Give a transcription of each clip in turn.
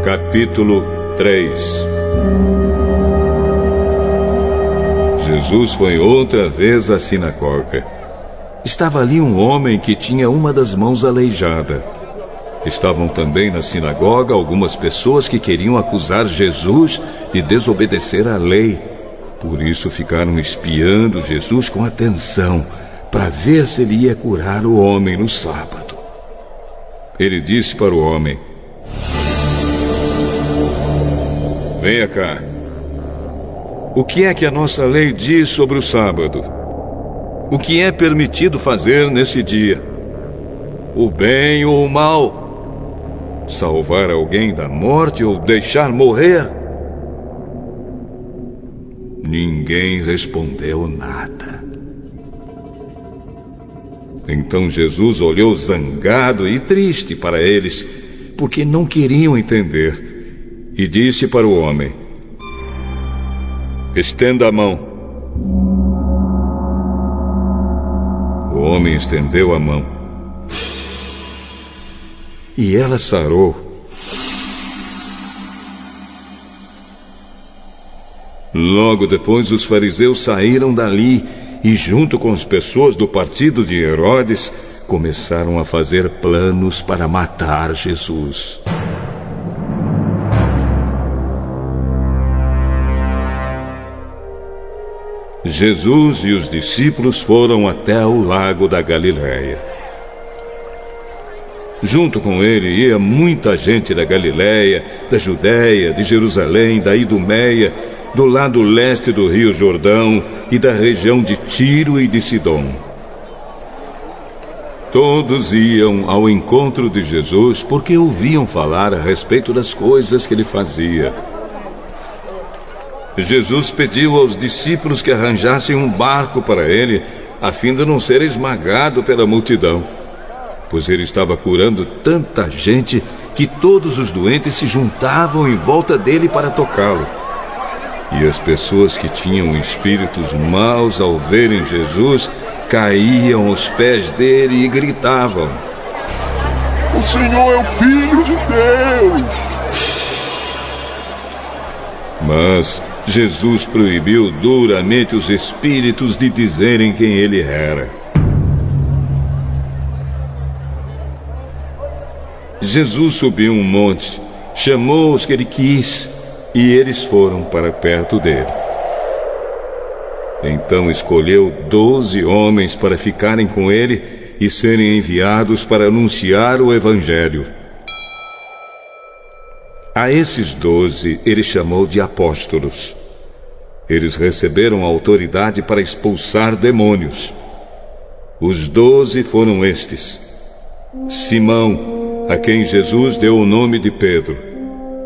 Capítulo 3. Jesus foi outra vez à sinagoga. Estava ali um homem que tinha uma das mãos aleijada. Estavam também na sinagoga algumas pessoas que queriam acusar Jesus de desobedecer à lei. Por isso ficaram espiando Jesus com atenção, para ver se ele ia curar o homem no sábado. Ele disse para o homem: venha cá. O que é que a nossa lei diz sobre o sábado? O que é permitido fazer nesse dia? O bem ou o mal? Salvar alguém da morte ou deixar morrer? Ninguém respondeu nada. Então Jesus olhou zangado e triste para eles, porque não queriam entender, e disse para o homem: estenda a mão. O homem estendeu a mão, e ela sarou. Logo depois, os fariseus saíram dali e, junto com as pessoas do partido de Herodes, começaram a fazer planos para matar Jesus. Jesus e os discípulos foram até o lago da Galileia. Junto com ele ia muita gente da Galileia, da Judéia, de Jerusalém, da Idumeia, do lado leste do rio Jordão e da região de Tiro e de Sidom. Todos iam ao encontro de Jesus porque ouviam falar a respeito das coisas que ele fazia. Jesus pediu aos discípulos que arranjassem um barco para ele, a fim de não ser esmagado pela multidão, pois ele estava curando tanta gente que todos os doentes se juntavam em volta dele para tocá-lo. E as pessoas que tinham espíritos maus, ao verem Jesus, caíam aos pés dele e gritavam: o Senhor é o Filho de Deus! Mas Jesus proibiu duramente os espíritos de dizerem quem ele era. Jesus subiu um monte, chamou os que ele quis, e eles foram para perto dele. Então escolheu 12 homens para ficarem com ele e serem enviados para anunciar o Evangelho. A esses 12 ele chamou de apóstolos. Eles receberam autoridade para expulsar demônios. Os 12 foram estes: Simão, a quem Jesus deu o nome de Pedro;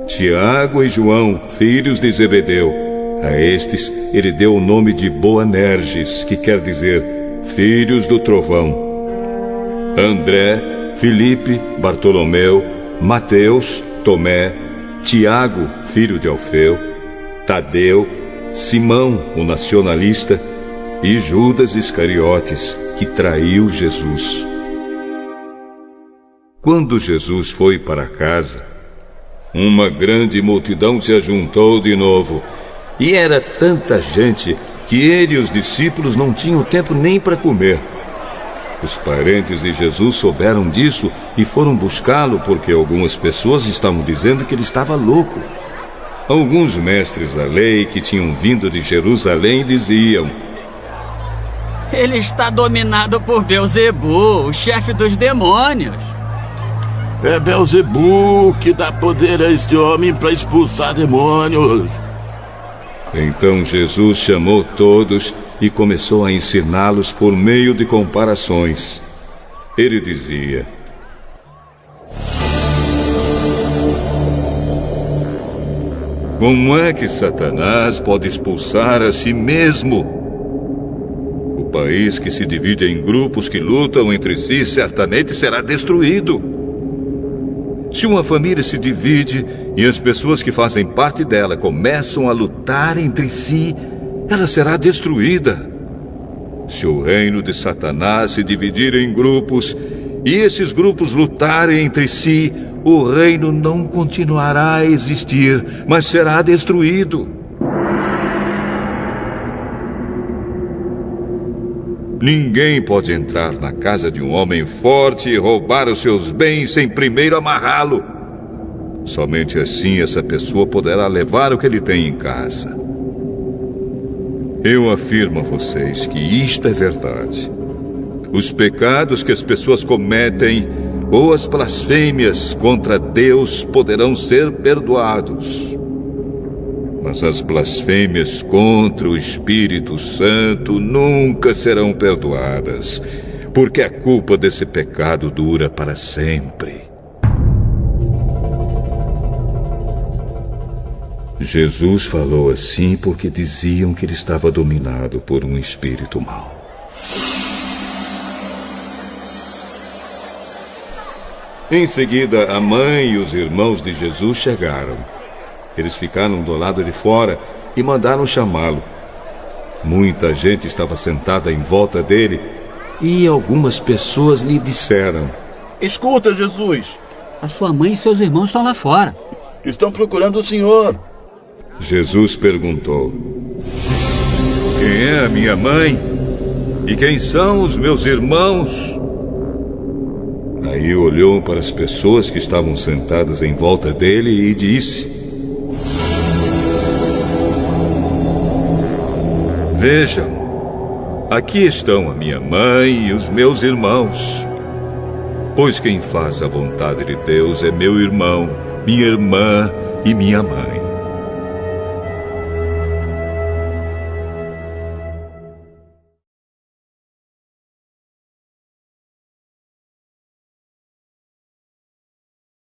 Tiago e João, filhos de Zebedeu. A estes ele deu o nome de Boanerges, que quer dizer filhos do trovão; André, Filipe, Bartolomeu, Mateus, Tomé, Tiago, filho de Alfeu, Tadeu, Simão, o nacionalista, e Judas Iscariotes, que traiu Jesus. Quando Jesus foi para casa, uma grande multidão se ajuntou de novo, e era tanta gente que ele e os discípulos não tinham tempo nem para comer. Os parentes de Jesus souberam disso e foram buscá-lo, porque algumas pessoas estavam dizendo que ele estava louco. Alguns mestres da lei que tinham vindo de Jerusalém diziam: ele está dominado por Beelzebu, o chefe dos demônios. É Beelzebu que dá poder a este homem para expulsar demônios. Então Jesus chamou todos e começou a ensiná-los por meio de comparações. Ele dizia: como é que Satanás pode expulsar a si mesmo? O país que se divide em grupos que lutam entre si certamente será destruído. Se uma família se divide e as pessoas que fazem parte dela começam a lutar entre si, ela será destruída. Se o reino de Satanás se dividir em grupos, e esses grupos lutarem entre si, o reino não continuará a existir, mas será destruído. Ninguém pode entrar na casa de um homem forte e roubar os seus bens sem primeiro amarrá-lo. Somente assim essa pessoa poderá levar o que ele tem em casa. Eu afirmo a vocês que isto é verdade. Os pecados que as pessoas cometem ou as blasfêmias contra Deus poderão ser perdoados. Mas as blasfêmias contra o Espírito Santo nunca serão perdoadas, porque a culpa desse pecado dura para sempre. Jesus falou assim porque diziam que ele estava dominado por um espírito mau. Em seguida, a mãe e os irmãos de Jesus chegaram. Eles ficaram do lado de fora e mandaram chamá-lo. Muita gente estava sentada em volta dele e algumas pessoas lhe disseram: Escuta, Jesus. A sua mãe e seus irmãos estão lá fora. Estão procurando o Senhor. Jesus perguntou: Quem é a minha mãe? E quem são os meus irmãos? Aí olhou para as pessoas que estavam sentadas em volta dele e disse: Vejam, aqui estão a minha mãe e os meus irmãos. Pois quem faz a vontade de Deus é meu irmão, minha irmã e minha mãe.